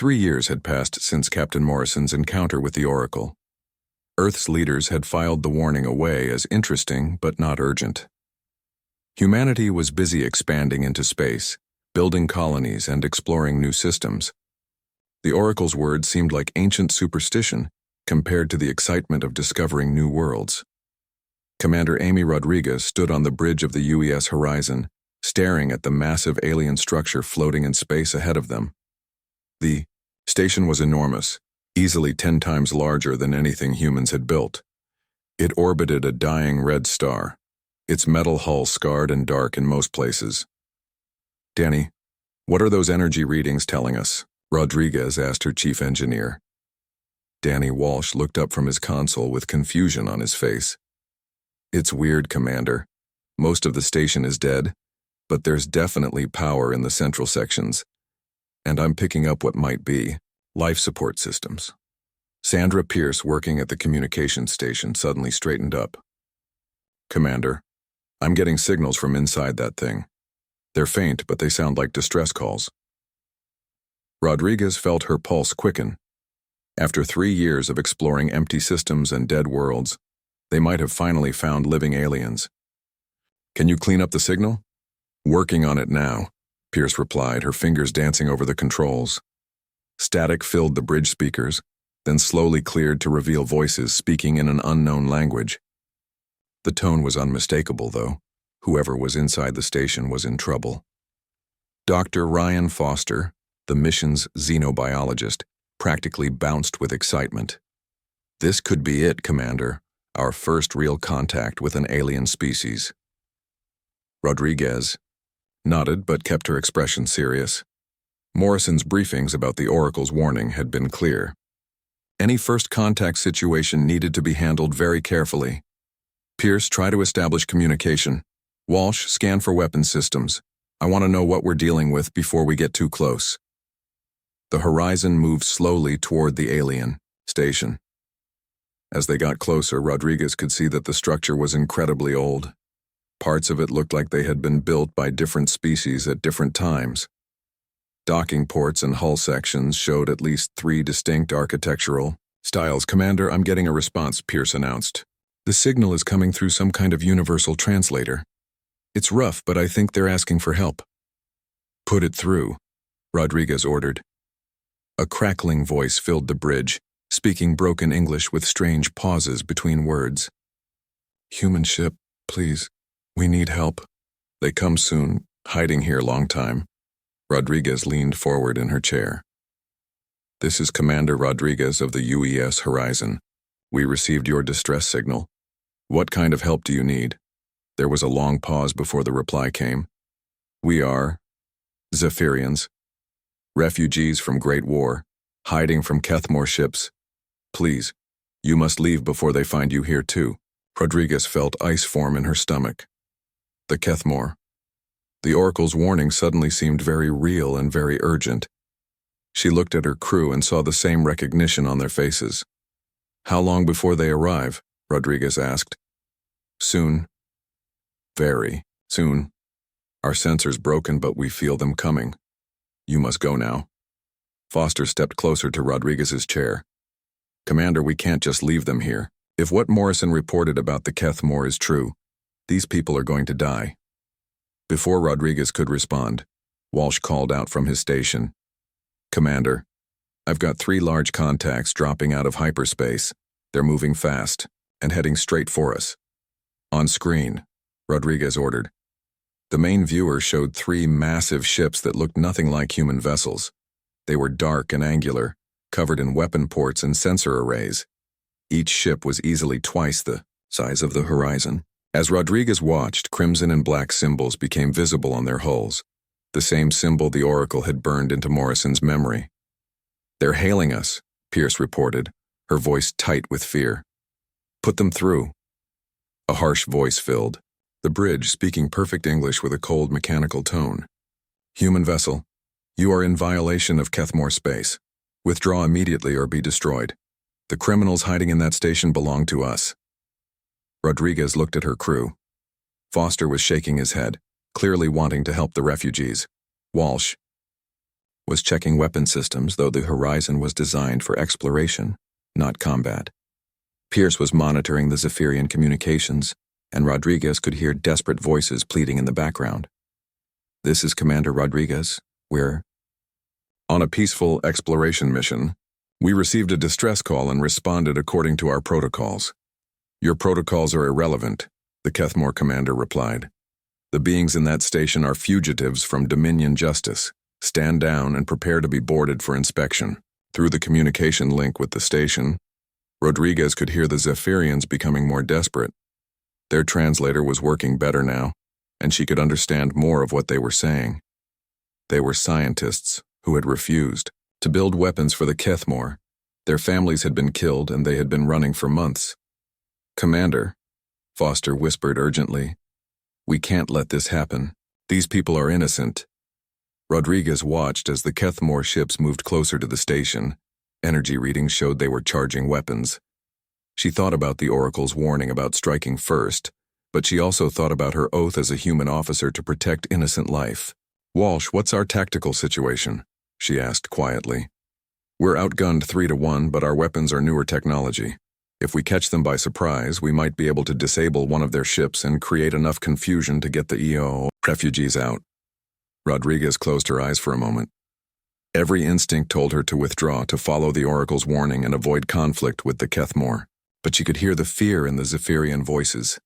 3 years had passed since Captain Morrison's encounter with the Oracle. Earth's leaders had filed the warning away as interesting but not urgent. Humanity was busy expanding into space, building colonies and exploring new systems. The Oracle's words seemed like ancient superstition compared to the excitement of discovering new worlds. Commander Amy Rodriguez stood on the bridge of the UES Horizon, staring at the massive alien structure floating in space ahead of them. The station was enormous, easily 10 times larger than anything humans had built. It orbited a dying red star, its metal hull scarred and dark in most places. "Danny, what are those energy readings telling us?" Rodriguez asked her chief engineer. Danny Walsh looked up from his console with confusion on his face. "It's weird, Commander. Most of the station is dead, but there's definitely power in the central sections, and I'm picking up what might be life support systems." Sandra Pierce, working at the communications station, suddenly straightened up. "Commander, I'm getting signals from inside that thing. They're faint, but they sound like distress calls." Rodriguez felt her pulse quicken. After 3 years of exploring empty systems and dead worlds, they might have finally found living aliens. "Can you clean up the signal?" "Working on it now," Pierce replied, her fingers dancing over the controls. Static filled the bridge speakers, then slowly cleared to reveal voices speaking in an unknown language. The tone was unmistakable, though. Whoever was inside the station was in trouble. Dr. Ryan Foster, the mission's xenobiologist, practically bounced with excitement. "This could be it, Commander, our first real contact with an alien species." Rodriguez nodded but kept her expression serious. Morrison's briefings about the Oracle's warning had been clear. Any first contact situation needed to be handled very carefully. "Pierce, try to establish communication. Walsh, scan for weapon systems. I want to know what we're dealing with before we get too close." The Horizon moved slowly toward the alien station. As they got closer, Rodriguez could see that the structure was incredibly old. Parts of it looked like they had been built by different species at different times. Docking ports and hull sections showed at least 3 distinct architectural styles. "Commander, I'm getting a response," Pierce announced. "The signal is coming through some kind of universal translator. It's rough, but I think they're asking for help." "Put it through," Rodriguez ordered. A crackling voice filled the bridge, speaking broken English with strange pauses between words. "Human ship, please. We need help. They come soon. Hiding here long time." Rodriguez leaned forward in her chair. "This is Commander Rodriguez of the UES Horizon. We received your distress signal. What kind of help do you need?" There was a long pause before the reply came. "We are Zephyrians, refugees from Great War, hiding from Kethmore ships. Please, you must leave before they find you here too." Rodriguez felt ice form in her stomach. The Kethmore. The Oracle's warning suddenly seemed very real and very urgent. She looked at her crew and saw the same recognition on their faces. "How long before they arrive?" Rodriguez asked. "Soon. Very soon. Our sensors broken, but we feel them coming. You must go now." Foster stepped closer to Rodriguez's chair. "Commander, we can't just leave them here. If what Morrison reported about the Kethmore is true, these people are going to die." Before Rodriguez could respond, Walsh called out from his station. "Commander, I've got 3 large contacts dropping out of hyperspace. They're moving fast and heading straight for us." "On screen," Rodriguez ordered. The main viewer showed 3 massive ships that looked nothing like human vessels. They were dark and angular, covered in weapon ports and sensor arrays. Each ship was easily twice the size of the Horizon. As Rodriguez watched, crimson and black symbols became visible on their hulls, the same symbol the Oracle had burned into Morrison's memory. "They're hailing us," Pierce reported, her voice tight with fear. "Put them through." A harsh voice filled the bridge, speaking perfect English with a cold mechanical tone. "Human vessel, you are in violation of Kethmore space. Withdraw immediately or be destroyed. The criminals hiding in that station belong to us." Rodriguez looked at her crew. Foster was shaking his head, clearly wanting to help the refugees. "Walsh, was checking weapon systems, though the Horizon was designed for exploration, not combat. Pierce was monitoring the Zephyrian communications, and Rodriguez could hear desperate voices pleading in the background. "This is Commander Rodriguez. We're on a peaceful exploration mission. We received a distress call and responded according to our protocols." "Your protocols are irrelevant," the Kethmore commander replied. "The beings in that station are fugitives from Dominion justice. Stand down and prepare to be boarded for inspection." Through the communication link with the station, Rodriguez could hear the Zephyrians becoming more desperate. Their translator was working better now, and she could understand more of what they were saying. They were scientists who had refused to build weapons for the Kethmore. Their families had been killed and they had been running for months. "Commander," Foster whispered urgently, "we can't let this happen. These people are innocent." Rodriguez watched as the Kethmore ships moved closer to the station. Energy readings showed they were charging weapons. She thought about the Oracle's warning about striking first, but she also thought about her oath as a human officer to protect innocent life. "Walsh, what's our tactical situation?" she asked quietly. "We're outgunned 3-1, but our weapons are newer technology. If we catch them by surprise, we might be able to disable one of their ships and create enough confusion to get the EO refugees out." Rodriguez closed her eyes for a moment. Every instinct told her to withdraw, to follow the Oracle's warning and avoid conflict with the Kethmore. But she could hear the fear in the Zephyrian voices,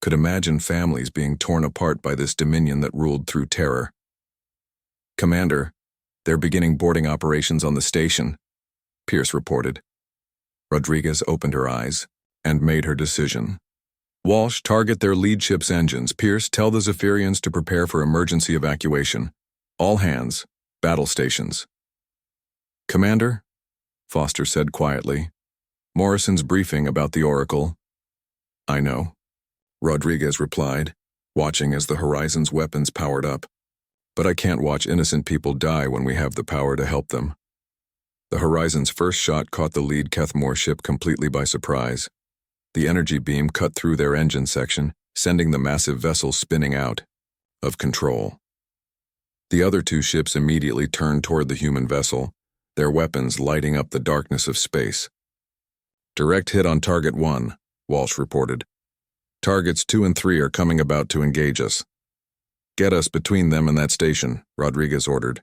could imagine families being torn apart by this dominion that ruled through terror. "Commander, they're beginning boarding operations on the station," Pierce reported. Rodriguez opened her eyes and made her decision. "Walsh, target their lead ship's engines. Pierce, tell the Zephyrians to prepare for emergency evacuation. All hands, battle stations." "Commander," Foster said quietly, "Morrison's briefing about the Oracle." "I know," Rodriguez replied, watching as the Horizon's weapons powered up. "But I can't watch innocent people die when we have the power to help them." The Horizon's first shot caught the lead Kethmore ship completely by surprise. The energy beam cut through their engine section, sending the massive vessel spinning out of control. The other two ships immediately turned toward the human vessel, their weapons lighting up the darkness of space. "Direct hit on Target 1, Walsh reported. "Targets 2 and 3 are coming about to engage us." "Get us between them and that station," Rodriguez ordered.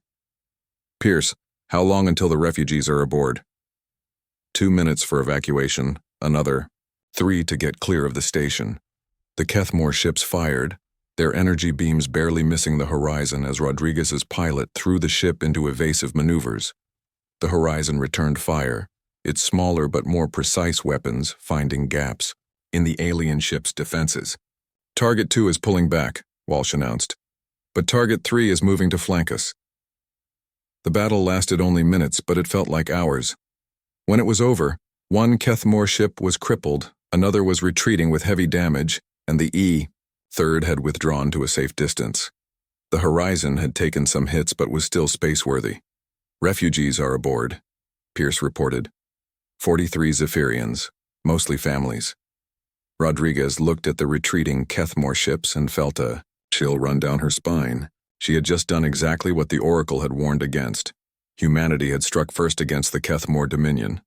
"Pierce, how long until the refugees are aboard?" 2 minutes for evacuation, another 3 to get clear of the station. The Kethmore ships fired, their energy beams barely missing the Horizon as Rodriguez's pilot threw the ship into evasive maneuvers. The Horizon returned fire, its smaller but more precise weapons finding gaps in the alien ship's defenses. "Target 2 is pulling back," Walsh announced, "but Target 3 is moving to flank us." The battle lasted only minutes, but it felt like hours. When it was over, one Kethmore ship was crippled, another was retreating with heavy damage, and the third had withdrawn to a safe distance. The Horizon had taken some hits but was still spaceworthy. "Refugees are aboard," Pierce reported. 43 Zephyrians, mostly families. Rodriguez looked at the retreating Kethmore ships and felt a chill run down her spine. She had just done exactly what the Oracle had warned against. Humanity had struck first against the Kethmore Dominion.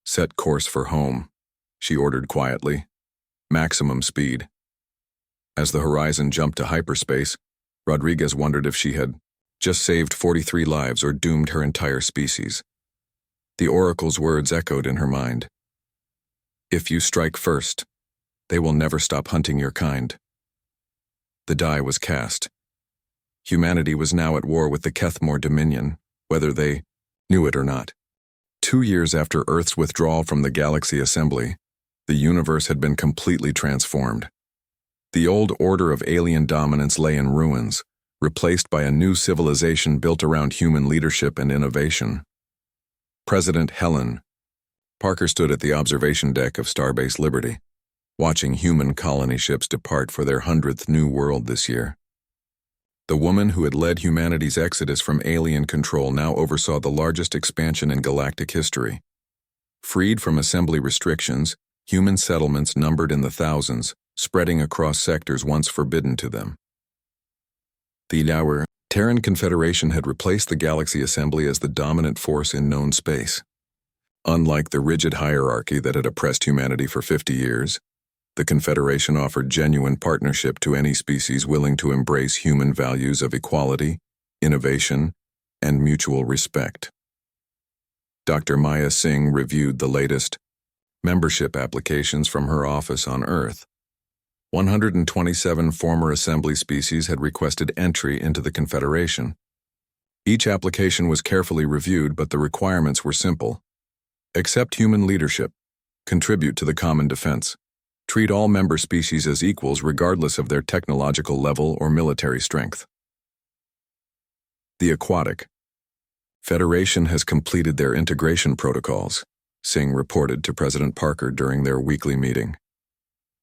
"Set course for home," she ordered quietly. "Maximum speed." As the Horizon jumped to hyperspace, Rodriguez wondered if she had just saved 43 lives or doomed her entire species. The Oracle's words echoed in her mind. "If you strike first, they will never stop hunting your kind." The die was cast. Humanity was now at war with the Kethmore Dominion, whether they knew it or not. 2 years after Earth's withdrawal from the Galaxy Assembly, the universe had been completely transformed. The old order of alien dominance lay in ruins, replaced by a new civilization built around human leadership and innovation. President Helen Parker stood at the observation deck of Starbase Liberty, watching human colony ships depart for their 100th new world this year. The woman who had led humanity's exodus from alien control now oversaw the largest expansion in galactic history. Freed from assembly restrictions, human settlements numbered in the thousands, spreading across sectors once forbidden to them. The hour Terran Confederation had replaced the Galaxy Assembly as the dominant force in known space. Unlike the rigid hierarchy that had oppressed humanity for 50 years, the Confederation offered genuine partnership to any species willing to embrace human values of equality, innovation, and mutual respect. Dr. Maya Singh reviewed the latest membership applications from her office on Earth. 127 former Assembly species had requested entry into the Confederation. Each application was carefully reviewed, but the requirements were simple. Accept human leadership. Contribute to the common defense. Treat all member species as equals regardless of their technological level or military strength. The Aquatic Federation has completed their integration protocols, Singh reported to President Parker during their weekly meeting.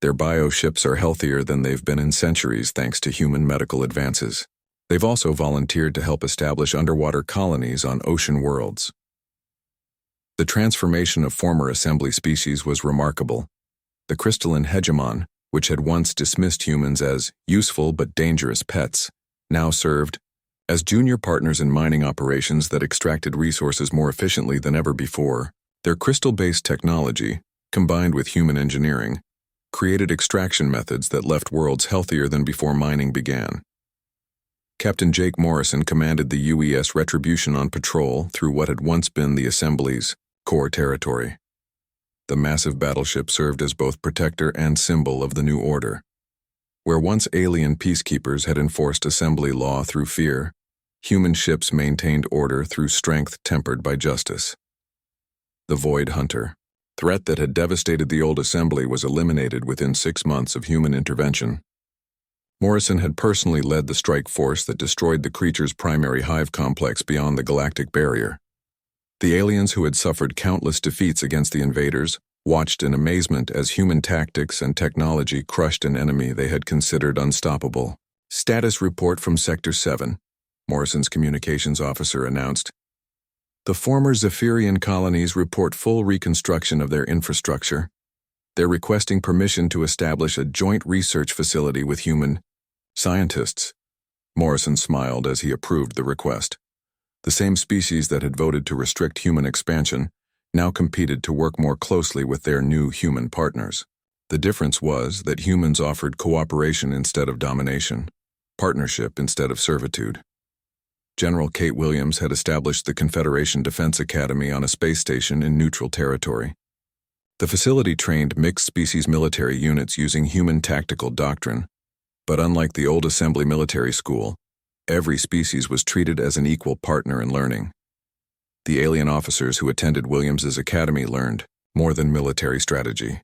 Their bioships are healthier than they've been in centuries thanks to human medical advances. They've also volunteered to help establish underwater colonies on ocean worlds. The transformation of former Assembly species was remarkable. The crystalline hegemon, which had once dismissed humans as useful but dangerous pets, now served as junior partners in mining operations that extracted resources more efficiently than ever before. Their crystal-based technology, combined with human engineering, created extraction methods that left worlds healthier than before mining began. Captain Jake Morrison commanded the UES Retribution on patrol through what had once been the Assembly's core territory. The massive battleship served as both protector and symbol of the new order. Where once alien peacekeepers had enforced Assembly law through fear, human ships maintained order through strength tempered by justice. The Void Hunter, threat that had devastated the old Assembly, was eliminated within 6 months of human intervention. Morrison had personally led the strike force that destroyed the creature's primary hive complex beyond the galactic barrier. The aliens, who had suffered countless defeats against the invaders, watched in amazement as human tactics and technology crushed an enemy they had considered unstoppable. Status report from Sector 7, Morrison's communications officer announced. The former Zephyrian colonies report full reconstruction of their infrastructure. They're requesting permission to establish a joint research facility with human scientists. Morrison smiled as he approved the request. The same species that had voted to restrict human expansion now competed to work more closely with their new human partners. The difference was that humans offered cooperation instead of domination, partnership instead of servitude. General Kate Williams had established the Confederation Defense Academy on a space station in neutral territory. The facility trained mixed-species military units using human tactical doctrine, but unlike the old Assembly military school, every species was treated as an equal partner in learning. The alien officers who attended Williams's academy learned more than military strategy.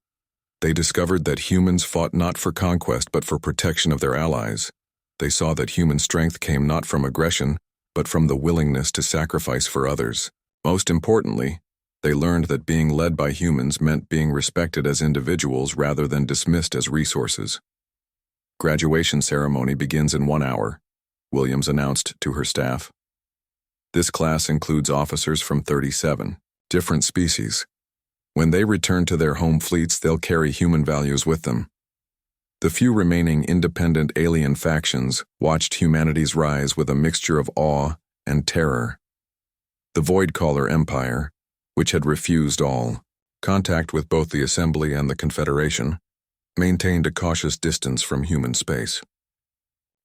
They discovered that humans fought not for conquest but for protection of their allies. They saw that human strength came not from aggression, but from the willingness to sacrifice for others. Most importantly, they learned that being led by humans meant being respected as individuals rather than dismissed as resources. Graduation ceremony begins in 1 hour, Williams announced to her staff. This class includes officers from 37 different species. When they return to their home fleets, they'll carry human values with them. The few remaining independent alien factions watched humanity's rise with a mixture of awe and terror. The Voidcaller Empire, which had refused all contact with both the Assembly and the Confederation, maintained a cautious distance from human space.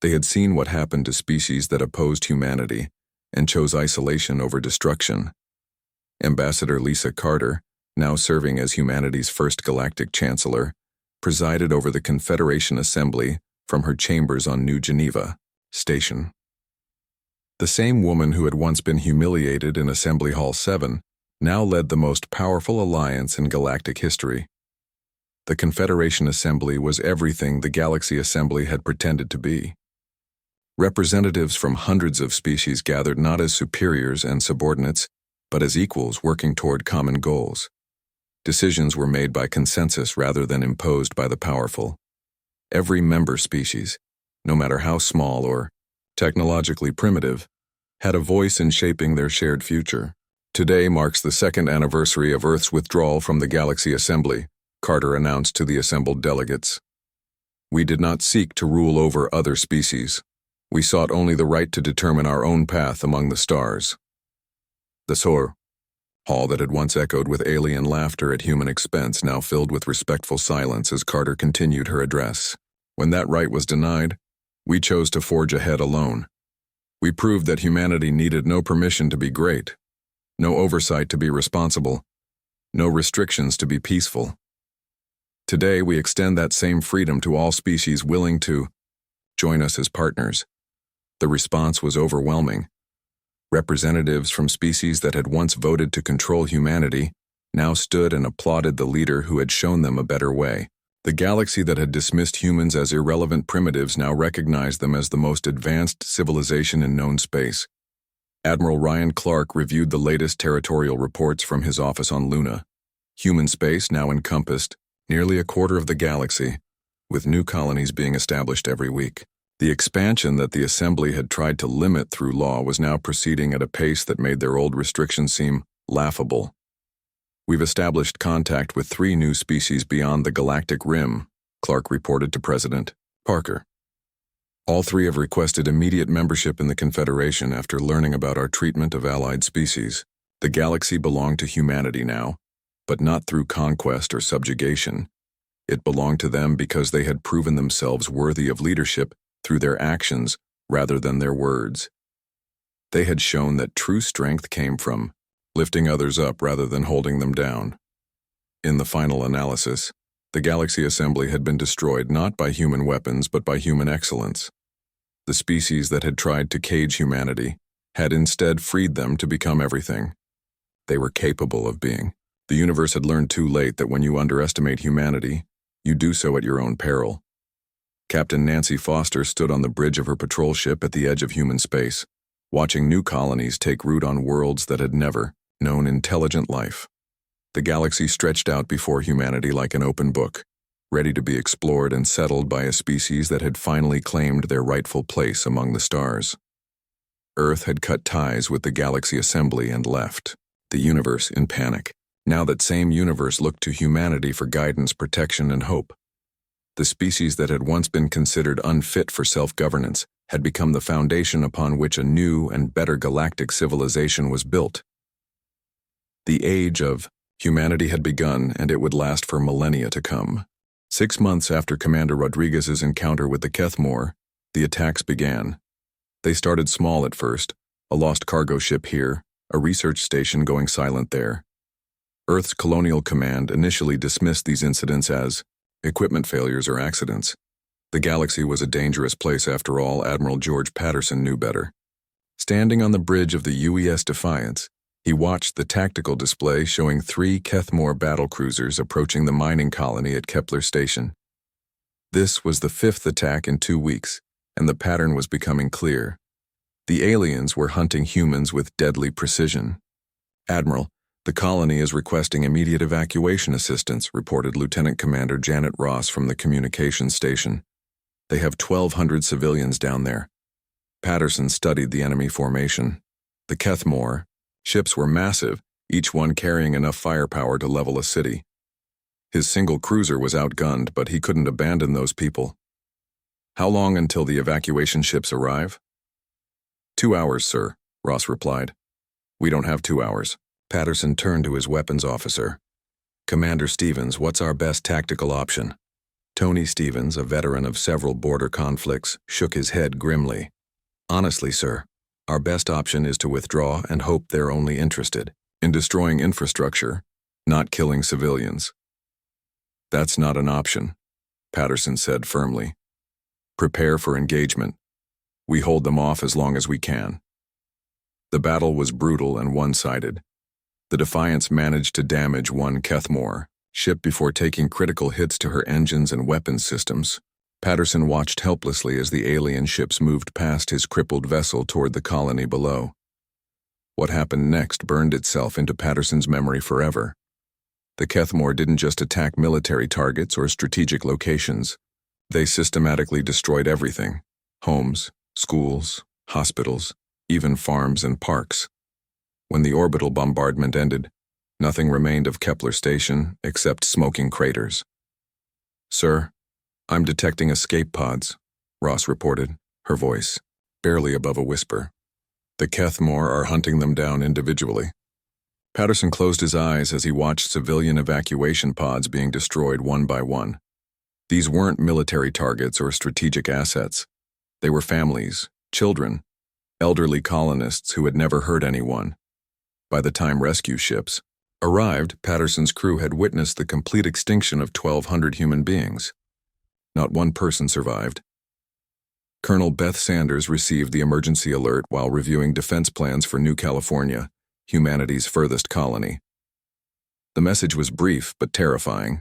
They had seen what happened to species that opposed humanity and chose isolation over destruction. Ambassador Lisa Carter, now serving as humanity's first galactic chancellor, presided over the Confederation Assembly from her chambers on New Geneva Station. The same woman who had once been humiliated in Assembly Hall 7 now led the most powerful alliance in galactic history. The Confederation Assembly was everything the Galaxy Assembly had pretended to be. Representatives from hundreds of species gathered not as superiors and subordinates, but as equals working toward common goals. Decisions were made by consensus rather than imposed by the powerful. Every member species, no matter how small or technologically primitive, had a voice in shaping their shared future. Today marks the 2nd anniversary of Earth's withdrawal from the Galaxy Assembly, Carter announced to the assembled delegates. We did not seek to rule over other species. We sought only the right to determine our own path among the stars. The Sor, hall that had once echoed with alien laughter at human expense, now filled with respectful silence as Carter continued her address. When that right was denied, we chose to forge ahead alone. We proved that humanity needed no permission to be great, no oversight to be responsible, no restrictions to be peaceful. Today, we extend that same freedom to all species willing to join us as partners. The response was overwhelming. Representatives from species that had once voted to control humanity now stood and applauded the leader who had shown them a better way. The galaxy that had dismissed humans as irrelevant primitives now recognized them as the most advanced civilization in known space. Admiral Ryan Clark reviewed the latest territorial reports from his office on Luna. Human space now encompassed nearly a quarter of the galaxy, with new colonies being established every week. The expansion that the Assembly had tried to limit through law was now proceeding at a pace that made their old restrictions seem laughable. We've established contact with 3 new species beyond the galactic rim, Clark reported to President Parker. All 3 have requested immediate membership in the Confederation after learning about our treatment of allied species. The galaxy belonged to humanity now, but not through conquest or subjugation. It belonged to them because they had proven themselves worthy of leadership through their actions rather than their words. They had shown that true strength came from lifting others up rather than holding them down. In the final analysis, the Galaxy Assembly had been destroyed not by human weapons but by human excellence. The species that had tried to cage humanity had instead freed them to become everything they were capable of being. The universe had learned too late that when you underestimate humanity, you do so at your own peril. Captain Nancy Foster stood on the bridge of her patrol ship at the edge of human space, watching new colonies take root on worlds that had never known intelligent life. The galaxy stretched out before humanity like an open book, ready to be explored and settled by a species that had finally claimed their rightful place among the stars. Earth had cut ties with the Galaxy Assembly and left, the universe in panic. Now that same universe looked to humanity for guidance, protection, and hope. The species that had once been considered unfit for self-governance had become the foundation upon which a new and better galactic civilization was built. The age of humanity had begun, and it would last for millennia to come. 6 months after Commander Rodriguez's encounter with the Kethmore, the attacks began. They started small at first, a lost cargo ship here, a research station going silent there. Earth's Colonial Command initially dismissed these incidents as equipment failures or accidents. The galaxy was a dangerous place after all. Admiral George Patterson knew better. Standing on the bridge of the UES Defiance, he watched the tactical display showing 3 Kethmore battlecruisers approaching the mining colony at Kepler Station. This was the 5th attack in 2 weeks, and the pattern was becoming clear. The aliens were hunting humans with deadly precision. Admiral, the colony is requesting immediate evacuation assistance, reported Lieutenant Commander Janet Ross from the communications station. They have 1,200 civilians down there. Patterson studied the enemy formation. The Kethmore ships were massive, each one carrying enough firepower to level a city. His single cruiser was outgunned, but he couldn't abandon those people. How long until the evacuation ships arrive? 2 hours, sir, Ross replied. We don't have 2 hours. Patterson turned to his weapons officer. Commander Stevens, what's our best tactical option? Tony Stevens, a veteran of several border conflicts, shook his head grimly. Honestly, sir, our best option is to withdraw and hope they're only interested in destroying infrastructure, not killing civilians. That's not an option, Patterson said firmly. Prepare for engagement. We hold them off as long as we can. The battle was brutal and one-sided. The Defiance managed to damage 1 Kethmore ship before taking critical hits to her engines and weapons systems. Patterson watched helplessly as the alien ships moved past his crippled vessel toward the colony below. What happened next burned itself into Patterson's memory forever. The Kethmore didn't just attack military targets or strategic locations. They systematically destroyed everything: homes, schools, hospitals, even farms and parks. When the orbital bombardment ended, nothing remained of Kepler Station except smoking craters. Sir, I'm detecting escape pods, Ross reported, her voice barely above a whisper. The Kethmore are hunting them down individually. Patterson closed his eyes as he watched civilian evacuation pods being destroyed one by one. These weren't military targets or strategic assets. They were families, children, elderly colonists who had never hurt anyone. By the time rescue ships arrived, Patterson's crew had witnessed the complete extinction of 1,200 human beings. Not one person survived. Colonel Beth Sanders received the emergency alert while reviewing defense plans for New California, humanity's furthest colony. The message was brief but terrifying.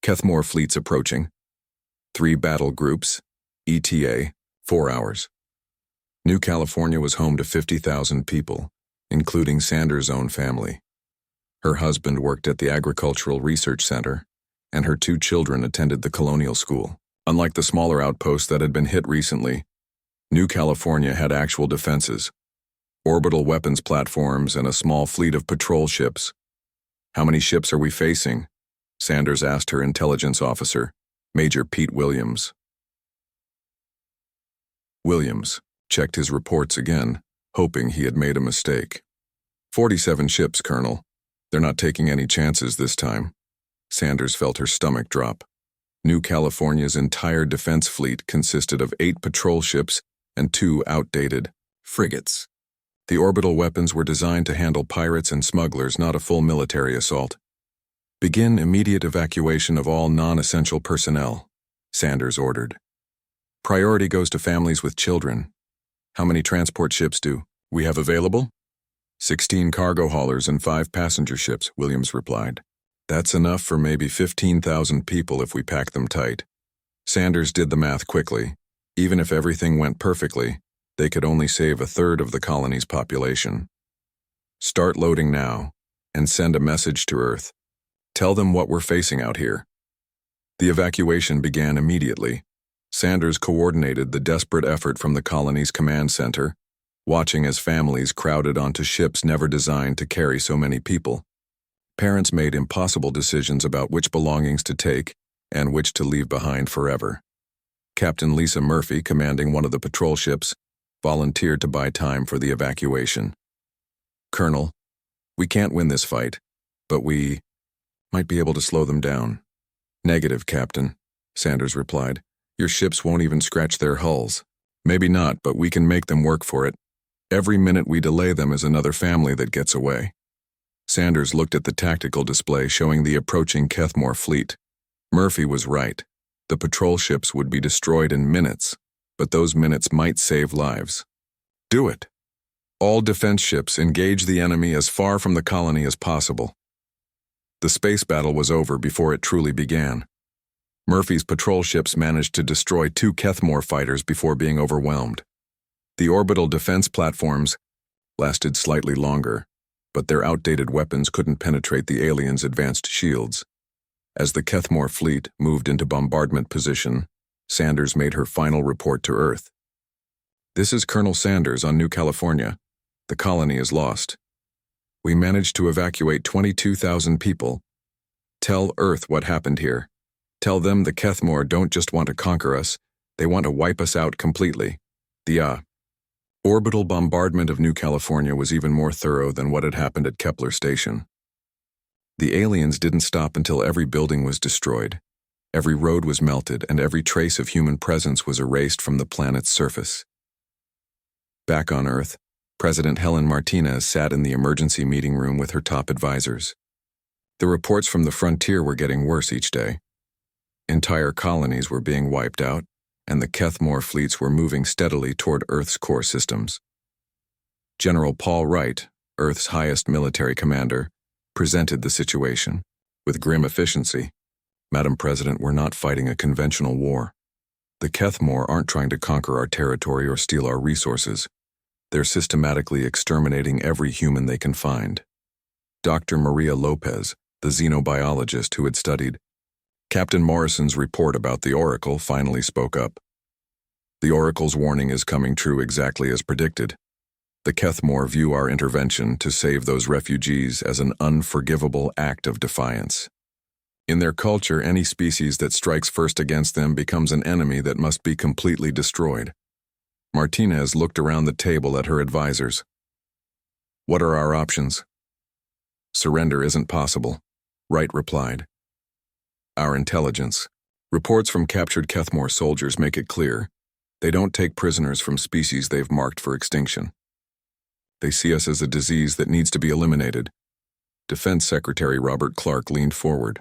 Kethmore fleets approaching. 3 battle groups, ETA, 4 hours. New California was home to 50,000 people, including Sanders' own family. Her husband worked at the Agricultural Research Center, and her 2 children attended the colonial school. Unlike the smaller outposts that had been hit recently, New California had actual defenses, orbital weapons platforms, and a small fleet of patrol ships. "How many ships are we facing?" Sanders asked her intelligence officer, Major Pete Williams. Williams checked his reports again, hoping he had made a mistake. 47 ships, Colonel. They're not taking any chances this time." Sanders felt her stomach drop. New California's entire defense fleet consisted of 8 patrol ships and 2 outdated frigates. The orbital weapons were designed to handle pirates and smugglers, not a full military assault. "Begin immediate evacuation of all non-essential personnel," Sanders ordered. "Priority goes to families with children. How many transport ships do we have available?" 16 cargo haulers and 5 passenger ships, Williams replied. "That's enough for maybe 15,000 people if we pack them tight." Sanders did the math quickly. Even if everything went perfectly, they could only save a third of the colony's population. "Start loading now, and send a message to Earth. Tell them what we're facing out here." The evacuation began immediately. Sanders coordinated the desperate effort from the colony's command center, watching as families crowded onto ships never designed to carry so many people. Parents made impossible decisions about which belongings to take and which to leave behind forever. Captain Lisa Murphy, commanding one of the patrol ships, volunteered to buy time for the evacuation. "Colonel, we can't win this fight, but we might be able to slow them down." "Negative, Captain," Sanders replied. "Your ships won't even scratch their hulls." "Maybe not, but we can make them work for it. Every minute we delay them is another family that gets away." Sanders looked at the tactical display showing the approaching Kethmore fleet. Murphy was right. The patrol ships would be destroyed in minutes, but those minutes might save lives. "Do it. All defense ships engage the enemy as far from the colony as possible." The space battle was over before it truly began. Murphy's patrol ships managed to destroy 2 Kethmore fighters before being overwhelmed. The orbital defense platforms lasted slightly longer, but their outdated weapons couldn't penetrate the aliens' advanced shields. As the Kethmore fleet moved into bombardment position, Sanders made her final report to Earth. "This is Colonel Sanders on New California. The colony is lost. We managed to evacuate 22,000 people. Tell Earth what happened here. Tell them the Kethmore don't just want to conquer us, they want to wipe us out completely." The orbital bombardment of New California was even more thorough than what had happened at Kepler Station. The aliens didn't stop until every building was destroyed, every road was melted, and every trace of human presence was erased from the planet's surface. Back on Earth, President Helen Martinez sat in the emergency meeting room with her top advisors. The reports from the frontier were getting worse each day. Entire colonies were being wiped out, and the Kethmore fleets were moving steadily toward Earth's core systems. General Paul Wright, Earth's highest military commander, presented the situation. With grim efficiency, "Madam President, we're not fighting a conventional war. The Kethmore aren't trying to conquer our territory or steal our resources. They're systematically exterminating every human they can find." Dr. Maria Lopez, the xenobiologist who had studied Captain Morrison's report about the Oracle, finally spoke up. "The Oracle's warning is coming true exactly as predicted. The Kethmore view our intervention to save those refugees as an unforgivable act of defiance. In their culture, any species that strikes first against them becomes an enemy that must be completely destroyed. Martinez looked around the table at her advisors. What are our options? Surrender isn't possible, Wright replied. Our intelligence. Reports from captured Kethmore soldiers make it clear. They don't take prisoners from species they've marked for extinction. They see us as a disease that needs to be eliminated. Defense Secretary Robert Clark leaned forward.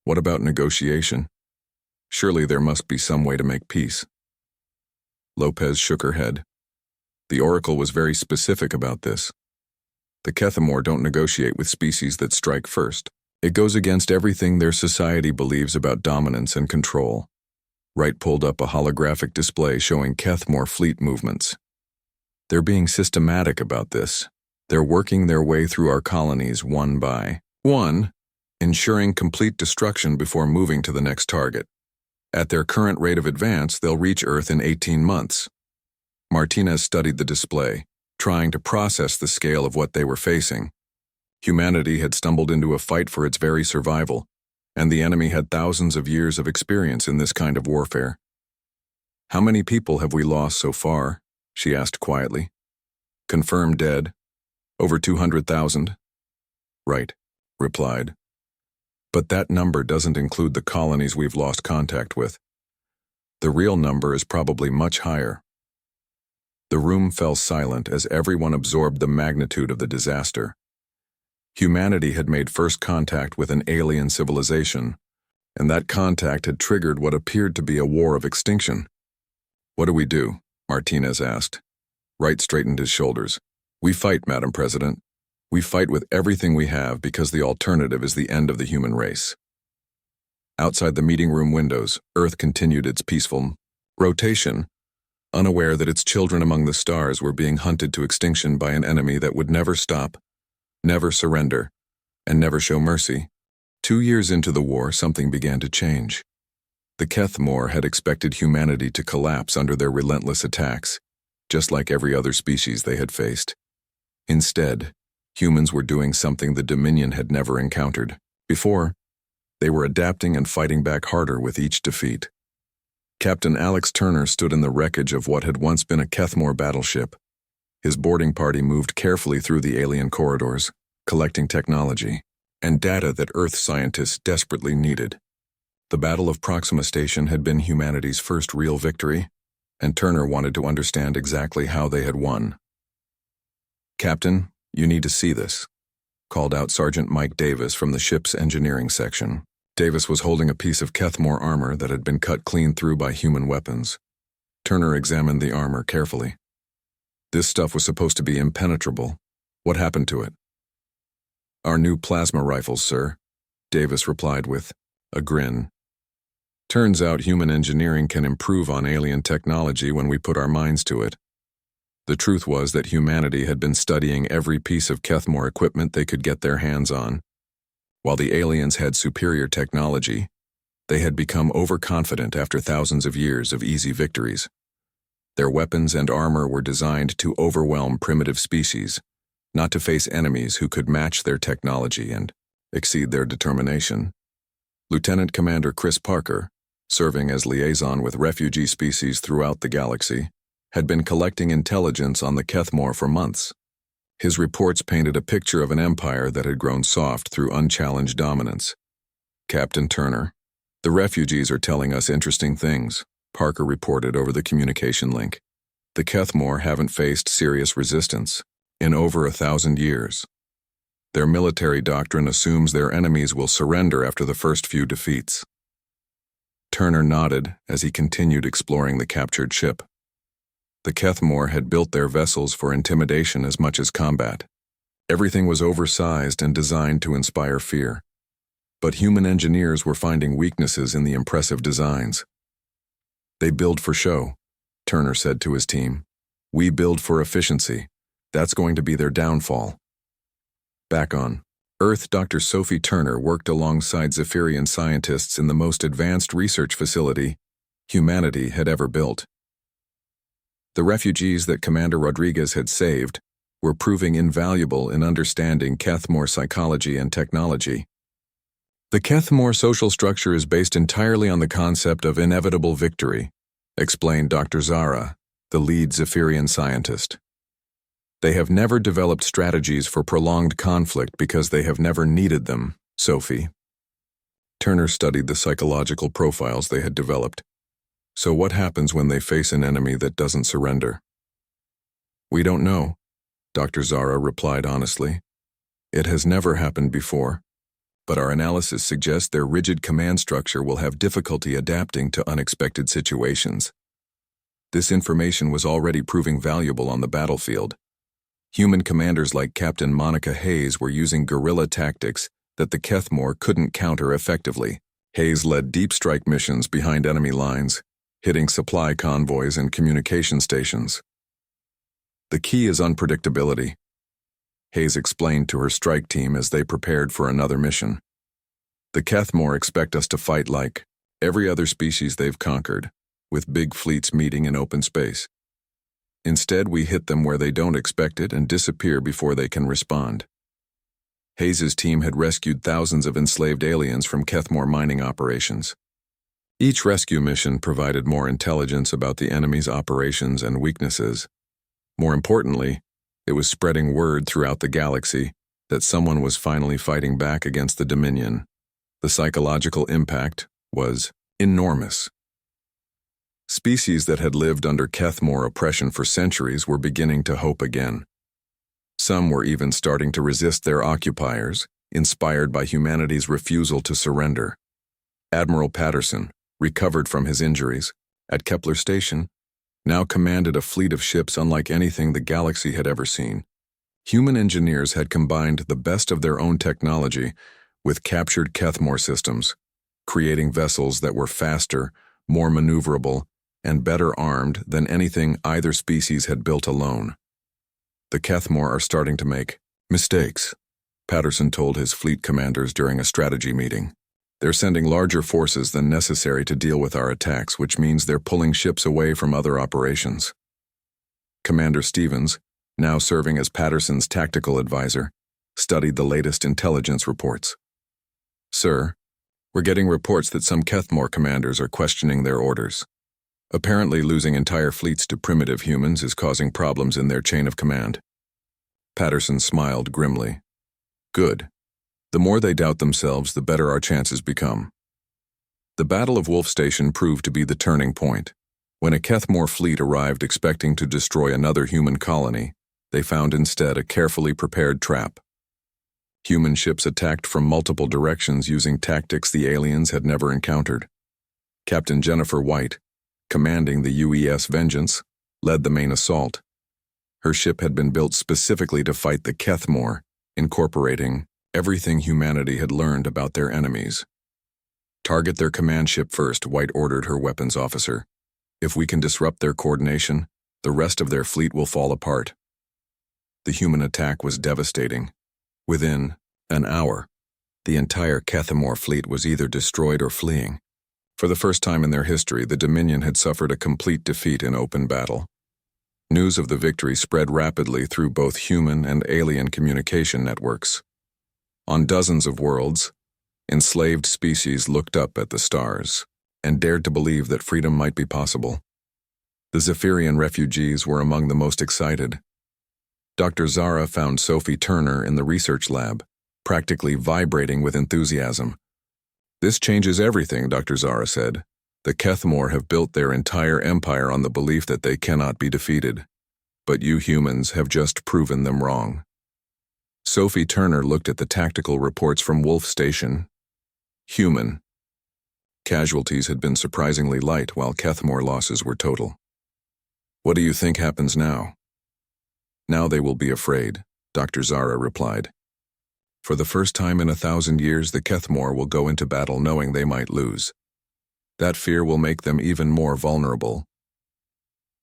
What about negotiation? Surely there must be some way to make peace. Lopez shook her head. The Oracle was very specific about this. The Kethmore don't negotiate with species that strike first. It goes against everything their society believes about dominance and control. Wright pulled up a holographic display showing Kethmore fleet movements. They're being systematic about this. They're working their way through our colonies one by one, ensuring complete destruction before moving to the next target. At their current rate of advance, they'll reach Earth in 18 months. Martinez studied the display, trying to process the scale of what they were facing. Humanity had stumbled into a fight for its very survival, and the enemy had thousands of years of experience in this kind of warfare. How many people have we lost so far? She asked quietly. Confirmed dead. Over 200,000. Right, replied. But that number doesn't include the colonies we've lost contact with. The real number is probably much higher. The room fell silent as everyone absorbed the magnitude of the disaster. Humanity had made first contact with an alien civilization, and that contact had triggered what appeared to be a war of extinction. What do we do? Martinez asked. Wright straightened his shoulders. We fight, Madam President. We fight with everything we have because the alternative is the end of the human race. Outside the meeting room windows, Earth continued its peaceful rotation, unaware that its children among the stars were being hunted to extinction by an enemy that would never stop, never surrender, and never show mercy. 2 years into the war, something began to change. The Kethmore had expected humanity to collapse under their relentless attacks, just like every other species they had faced. Instead, humans were doing something the Dominion had never encountered before. They were adapting and fighting back harder with each defeat. Captain Alex Turner stood in the wreckage of what had once been a Kethmore battleship. His boarding party moved carefully through the alien corridors, collecting technology and data that Earth scientists desperately needed. The Battle of Proxima Station had been humanity's first real victory, and Turner wanted to understand exactly how they had won. Captain, you need to see this, called out Sergeant Mike Davis from the ship's engineering section. Davis was holding a piece of Kethmore armor that had been cut clean through by human weapons. Turner examined the armor carefully. This stuff was supposed to be impenetrable. What happened to it? Our new plasma rifles, sir, Davis replied with a grin. Turns out human engineering can improve on alien technology when we put our minds to it. The truth was that humanity had been studying every piece of Kethmore equipment they could get their hands on. While the aliens had superior technology, they had become overconfident after thousands of years of easy victories. Their weapons and armor were designed to overwhelm primitive species, not to face enemies who could match their technology and exceed their determination. Lieutenant Commander Chris Parker, serving as liaison with refugee species throughout the galaxy, had been collecting intelligence on the Kethmore for months. His reports painted a picture of an empire that had grown soft through unchallenged dominance. Captain Turner, the refugees are telling us interesting things, Parker reported over the communication link. The Kethmore haven't faced serious resistance in over 1,000 years. Their military doctrine assumes their enemies will surrender after the first few defeats. Turner nodded as he continued exploring the captured ship. The Kethmore had built their vessels for intimidation as much as combat. Everything was oversized and designed to inspire fear. But human engineers were finding weaknesses in the impressive designs. They build for show, Turner said to his team. We build for efficiency. That's going to be their downfall. Back on Earth, Dr. Sophie Turner worked alongside Zephyrian scientists in the most advanced research facility humanity had ever built. The refugees that Commander Rodriguez had saved were proving invaluable in understanding Kethmore psychology and technology. The Kethmore social structure is based entirely on the concept of inevitable victory, explained Dr. Zara, the the lead Zephyrian scientist. They have never developed strategies for prolonged conflict because they have never needed them, Sophie. Turner studied the psychological profiles they had developed. So what happens when they face an enemy that doesn't surrender? We don't know, Dr. Zara replied honestly. It has never happened before, but our analysis suggests their rigid command structure will have difficulty adapting to unexpected situations. This information was already proving valuable on the battlefield. Human commanders like Captain Monica Hayes were using guerrilla tactics that the Kethmore couldn't counter effectively. Hayes led deep strike missions behind enemy lines, hitting supply convoys and communication stations. The key is unpredictability, Hayes explained to her strike team as they prepared for another mission. The Kethmore expect us to fight like every other species they've conquered, with big fleets meeting in open space. Instead, we hit them where they don't expect it and disappear before they can respond. Hayes's team had rescued thousands of enslaved aliens from Kethmore mining operations. Each rescue mission provided more intelligence about the enemy's operations and weaknesses. More importantly, it was spreading word throughout the galaxy that someone was finally fighting back against the Dominion. The psychological impact was enormous. Species that had lived under Kethmore oppression for centuries were beginning to hope again. Some were even starting to resist their occupiers, inspired by humanity's refusal to surrender. Admiral Patterson, recovered from his injuries, at Kepler Station, now commanded a fleet of ships unlike anything the galaxy had ever seen. Human engineers had combined the best of their own technology with captured Kethmore systems, creating vessels that were faster, more maneuverable, and better armed than anything either species had built alone. The Kethmore are starting to make mistakes, Patterson told his fleet commanders during a strategy meeting. They're sending larger forces than necessary to deal with our attacks, which means they're pulling ships away from other operations. Commander Stevens, now serving as Patterson's tactical advisor, studied the latest intelligence reports. Sir, we're getting reports that some Kethmore commanders are questioning their orders. Apparently, losing entire fleets to primitive humans is causing problems in their chain of command. Patterson smiled grimly. Good. The more they doubt themselves, the better our chances become. The Battle of Wolf Station proved to be the turning point. When a Kethmore fleet arrived expecting to destroy another human colony, they found instead a carefully prepared trap. Human ships attacked from multiple directions using tactics the aliens had never encountered. Captain Jennifer White, commanding the UES Vengeance, led the main assault. Her ship had been built specifically to fight the Kethmore, incorporating everything humanity had learned about their enemies. Target their command ship first, White ordered her weapons officer. If we can disrupt their coordination, the rest of their fleet will fall apart. The human attack was devastating. Within an hour, the entire Kethmore fleet was either destroyed or fleeing. For the first time in their history, the Dominion had suffered a complete defeat in open battle. News of the victory spread rapidly through both human and alien communication networks. On dozens of worlds, enslaved species looked up at the stars and dared to believe that freedom might be possible. The Zephyrian refugees were among the most excited. Dr. Zara found Sophie Turner in the research lab, practically vibrating with enthusiasm. This changes everything, Dr. Zara said. The Kethmore have built their entire empire on the belief that they cannot be defeated. But you humans have just proven them wrong. Sophie Turner looked at the tactical reports from Wolf Station. Human. Casualties had been surprisingly light, while Kethmore losses were total. What do you think happens now? Now they will be afraid, Dr. Zara replied. For the first time in 1,000 years, the Kethmore will go into battle knowing they might lose. That fear will make them even more vulnerable.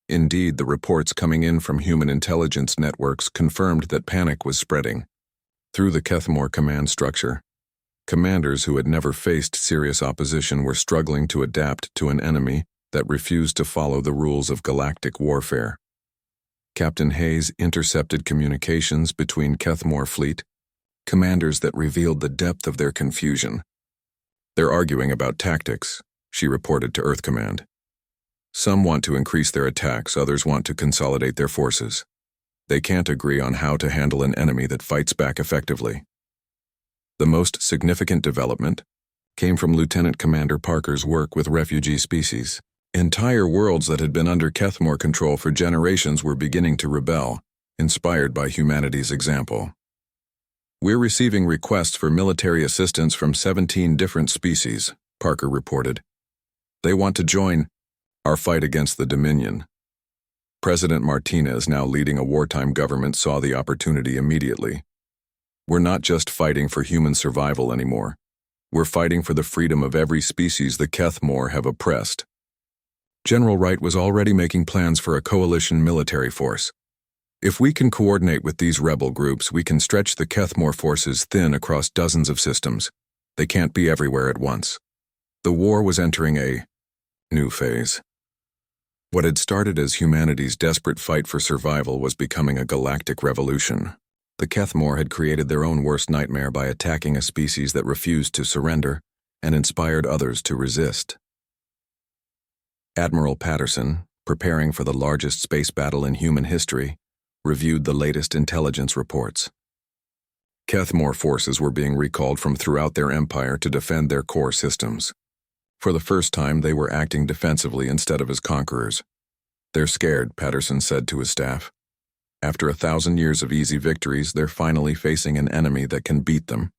Indeed, the reports coming in from human intelligence networks confirmed that panic was spreading. Through the Kethmore command structure, commanders who had never faced serious opposition were struggling to adapt to an enemy that refused to follow the rules of galactic warfare. Captain Hayes intercepted communications between Kethmore fleet commanders that revealed the depth of their confusion. They're arguing about tactics, she reported to Earth Command. Some want to increase their attacks, others want to consolidate their forces. They can't agree on how to handle an enemy that fights back effectively. The most significant development came from Lieutenant Commander Parker's work with refugee species. Entire worlds that had been under Kethmore control for generations were beginning to rebel, inspired by humanity's example. "We're receiving requests for military assistance from 17 different species," Parker reported. "They want to join our fight against the Dominion." President Martinez, now leading a wartime government, saw the opportunity immediately. "We're not just fighting for human survival anymore. We're fighting for the freedom of every species the Kethmore have oppressed." General Wright was already making plans for a coalition military force. "If we can coordinate with these rebel groups, we can stretch the Kethmore forces thin across dozens of systems. They can't be everywhere at once." The war was entering a new phase. What had started as humanity's desperate fight for survival was becoming a galactic revolution. The Kethmore had created their own worst nightmare by attacking a species that refused to surrender and inspired others to resist. Admiral Patterson, preparing for the largest space battle in human history, reviewed the latest intelligence reports. Kethmore forces were being recalled from throughout their empire to defend their core systems. For the first time, they were acting defensively instead of as conquerors. "They're scared," Patterson said to his staff. "After 1,000 years of easy victories, they're finally facing an enemy that can beat them,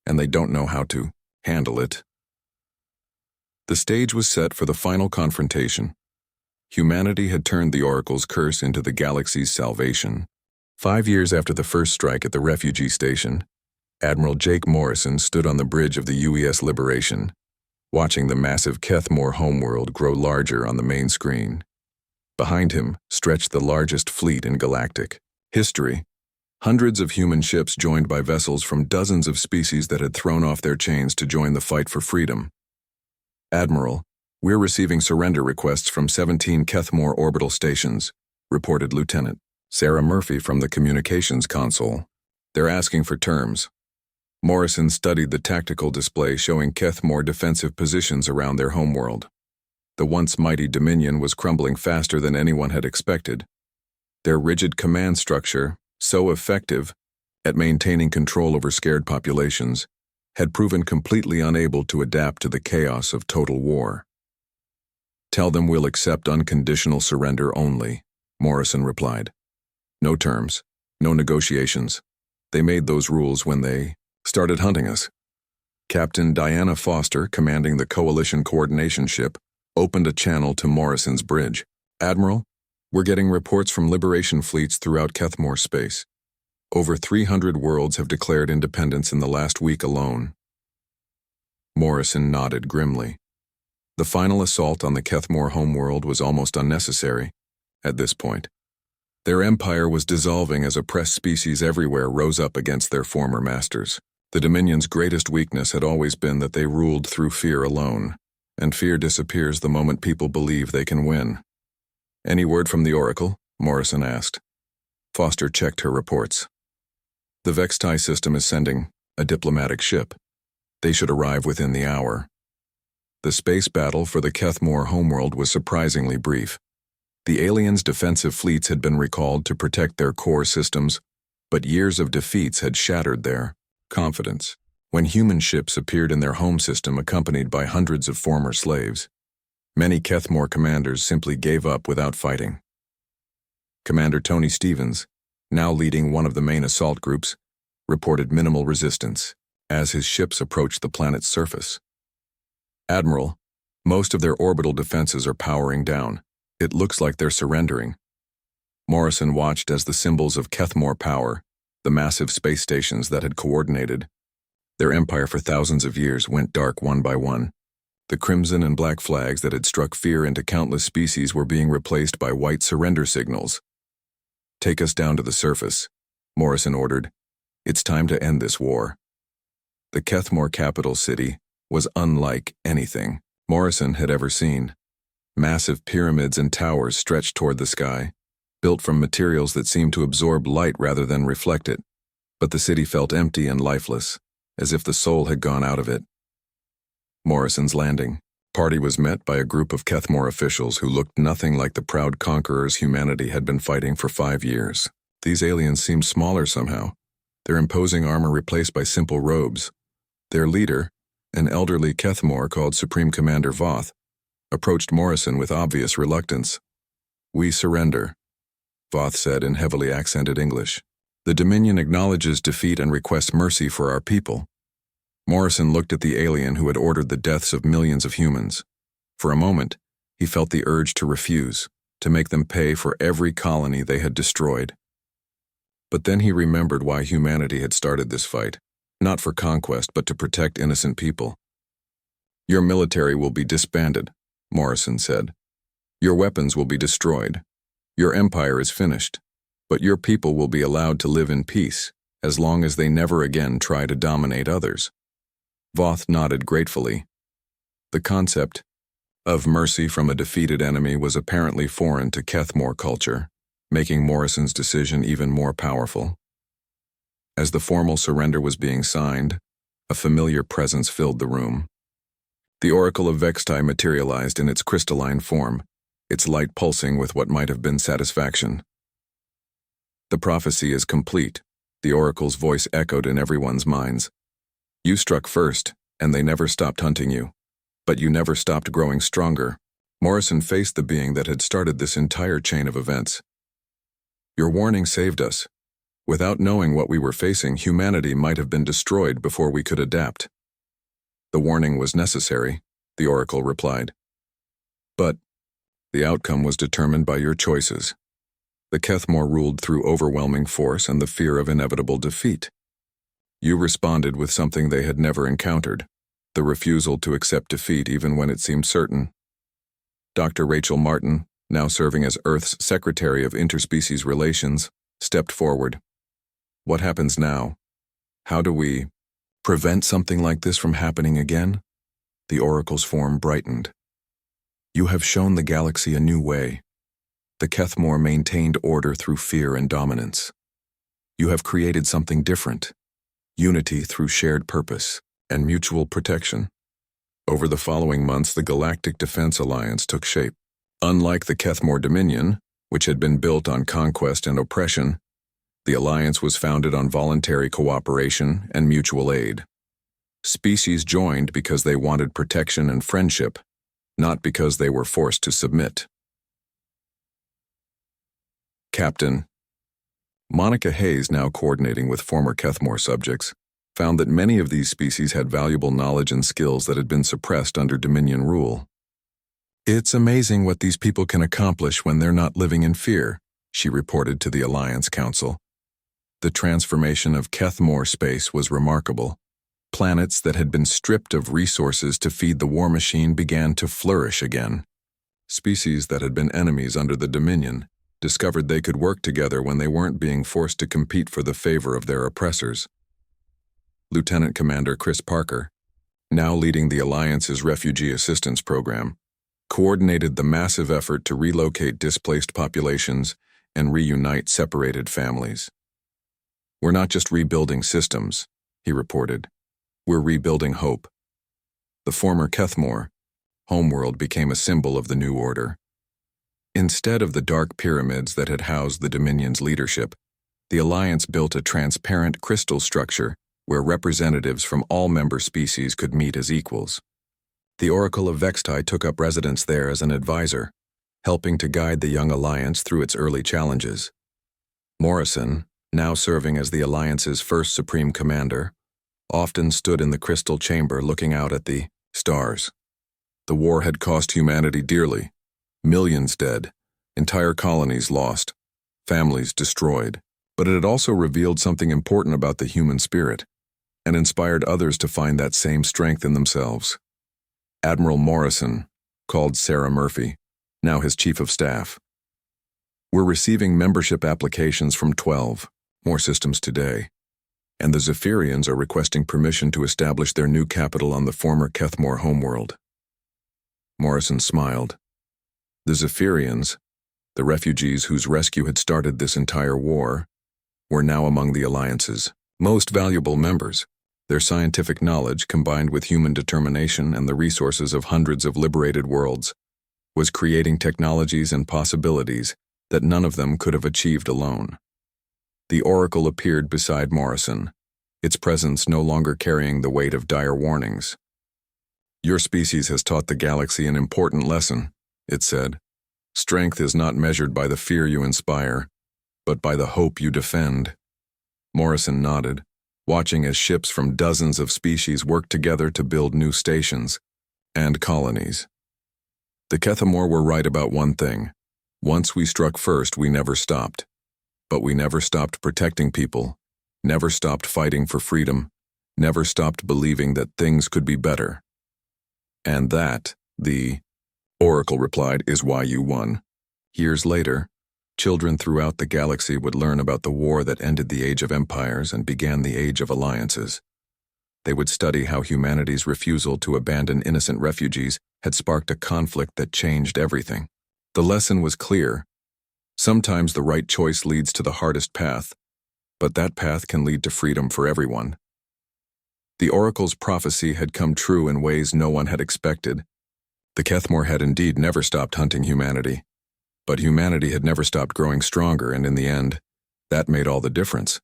and they don't know how to handle it." The stage was set for the final confrontation. Humanity had turned the Oracle's curse into the galaxy's salvation. 5 years after the first strike at the refugee station, Admiral Jake Morrison stood on the bridge of the UES Liberation, watching the massive Kethmore homeworld grow larger on the main screen. Behind him stretched the largest fleet in galactic history. Hundreds of human ships joined by vessels from dozens of species that had thrown off their chains to join the fight for freedom. "Admiral, we're receiving surrender requests from 17 Kethmore orbital stations," reported Lieutenant Sarah Murphy from the communications console. "They're asking for terms." Morrison studied the tactical display showing Kethmore defensive positions around their homeworld. The once mighty Dominion was crumbling faster than anyone had expected. Their rigid command structure, so effective at maintaining control over scared populations, had proven completely unable to adapt to the chaos of total war. "Tell them we'll accept unconditional surrender only," Morrison replied. "No terms, no negotiations. They made those rules when they started hunting us." Captain Diana Foster, commanding the Coalition Coordination Ship, opened a channel to Morrison's bridge. "Admiral, we're getting reports from liberation fleets throughout Kethmore space. Over 300 worlds have declared independence in the last week alone." Morrison nodded grimly. The final assault on the Kethmore homeworld was almost unnecessary at this point. Their empire was dissolving as oppressed species everywhere rose up against their former masters. The Dominion's greatest weakness had always been that they ruled through fear alone, and fear disappears the moment people believe they can win. "Any word from the Oracle?" Morrison asked. Foster checked her reports. "The Vextai system is sending a diplomatic ship. They should arrive within the hour." The space battle for the Kethmore homeworld was surprisingly brief. The aliens' defensive fleets had been recalled to protect their core systems, but years of defeats had shattered their confidence. When human ships appeared in their home system accompanied by hundreds of former slaves, many Kethmore commanders simply gave up without fighting. Commander Tony Stevens, now leading one of the main assault groups, reported minimal resistance as his ships approached the planet's surface. "Admiral, most of their orbital defenses are powering down. It looks like they're surrendering." Morrison watched as the symbols of Kethmore power, the massive space stations that had coordinated their empire for thousands of years, went dark one by one. The crimson and black flags that had struck fear into countless species were being replaced by white surrender signals. "Take us down to the surface," Morrison ordered. "It's time to end this war." The Kethmore capital city was unlike anything Morrison had ever seen. Massive pyramids and towers stretched toward the sky, built from materials that seemed to absorb light rather than reflect it. But the city felt empty and lifeless, as if the soul had gone out of it. Morrison's Landing, Party was met by a group of Kethmore officials who looked nothing like the proud conquerors humanity had been fighting for 5 years. These aliens seemed smaller somehow, their imposing armor replaced by simple robes. Their leader, an elderly Kethmore called Supreme Commander Voth, approached Morrison with obvious reluctance. "We surrender," Voth said in heavily accented English. "The Dominion acknowledges defeat and requests mercy for our people." Morrison looked at the alien who had ordered the deaths of millions of humans. For a moment, he felt the urge to refuse, to make them pay for every colony they had destroyed. But then he remembered why humanity had started this fight, not for conquest but to protect innocent people. "Your military will be disbanded," Morrison said. "Your weapons will be destroyed. Your empire is finished, but your people will be allowed to live in peace as long as they never again try to dominate others." Voth nodded gratefully. The concept of mercy from a defeated enemy was apparently foreign to Kethmore culture, making Morrison's decision even more powerful. As the formal surrender was being signed, a familiar presence filled the room. The Oracle of Vextai materialized in its crystalline form, its light pulsing with what might have been satisfaction. "The prophecy is complete," the Oracle's voice echoed in everyone's minds. "You struck first, and they never stopped hunting you. But you never stopped growing stronger." Morrison faced the being that had started this entire chain of events. "Your warning saved us. Without knowing what we were facing, humanity might have been destroyed before we could adapt." "The warning was necessary," the Oracle replied. "But the outcome was determined by your choices. The Kethmore ruled through overwhelming force and the fear of inevitable defeat. You responded with something they had never encountered, the refusal to accept defeat even when it seemed certain." Dr. Rachel Martin, now serving as Earth's Secretary of Interspecies Relations, stepped forward. "What happens now? How do we prevent something like this from happening again?" The Oracle's form brightened. "You have shown the galaxy a new way. The Kethmore maintained order through fear and dominance. You have created something different. Unity through shared purpose and mutual protection." Over the following months, the Galactic Defense Alliance took shape. Unlike the Kethmore Dominion, which had been built on conquest and oppression, the alliance was founded on voluntary cooperation and mutual aid. Species joined because they wanted protection and friendship, not because they were forced to submit. Captain Monica Hayes, now coordinating with former Kethmore subjects, found that many of these species had valuable knowledge and skills that had been suppressed under Dominion rule. "It's amazing what these people can accomplish when they're not living in fear," she reported to the Alliance Council. The transformation of Kethmore space was remarkable. Planets that had been stripped of resources to feed the war machine began to flourish again. Species that had been enemies under the Dominion discovered they could work together when they weren't being forced to compete for the favor of their oppressors. Lieutenant Commander Chris Parker, now leading the Alliance's Refugee Assistance Program, coordinated the massive effort to relocate displaced populations and reunite separated families. "We're not just rebuilding systems," he reported. "We're rebuilding hope." The former Kethmore homeworld became a symbol of the new order. Instead of the dark pyramids that had housed the Dominion's leadership, the Alliance built a transparent crystal structure where representatives from all member species could meet as equals. The Oracle of Vextai took up residence there as an advisor, helping to guide the young Alliance through its early challenges. Morrison, now serving as the Alliance's first Supreme Commander, often stood in the crystal chamber looking out at the stars. The war had cost humanity dearly. Millions dead, entire colonies lost, families destroyed. But it had also revealed something important about the human spirit, and inspired others to find that same strength in themselves. Admiral Morrison called Sarah Murphy, now his Chief of Staff. "We're receiving membership applications from 12, more systems today, and the Zephyrians are requesting permission to establish their new capital on the former Kethmore homeworld." Morrison smiled. The Zephyrians, the refugees whose rescue had started this entire war, were now among the Alliance's most valuable members. Their scientific knowledge, combined with human determination and the resources of hundreds of liberated worlds, was creating technologies and possibilities that none of them could have achieved alone. The Oracle appeared beside Morrison, its presence no longer carrying the weight of dire warnings. "Your species has taught the galaxy an important lesson," it said. "Strength is not measured by the fear you inspire, but by the hope you defend." Morrison nodded, watching as ships from dozens of species worked together to build new stations and colonies. The Kethamor were right about one thing. Once we struck first, we never stopped. But we never stopped protecting people, never stopped fighting for freedom, never stopped believing that things could be better. "And that," the Oracle replied, "is why you won." Years later, children throughout the galaxy would learn about the war that ended the Age of Empires and began the Age of Alliances. They would study how humanity's refusal to abandon innocent refugees had sparked a conflict that changed everything. The lesson was clear. Sometimes the right choice leads to the hardest path, but that path can lead to freedom for everyone. The Oracle's prophecy had come true in ways no one had expected. The Kethamor had indeed never stopped hunting humanity, but humanity had never stopped growing stronger, and in the end, that made all the difference.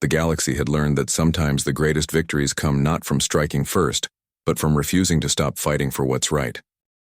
The galaxy had learned that sometimes the greatest victories come not from striking first, but from refusing to stop fighting for what's right.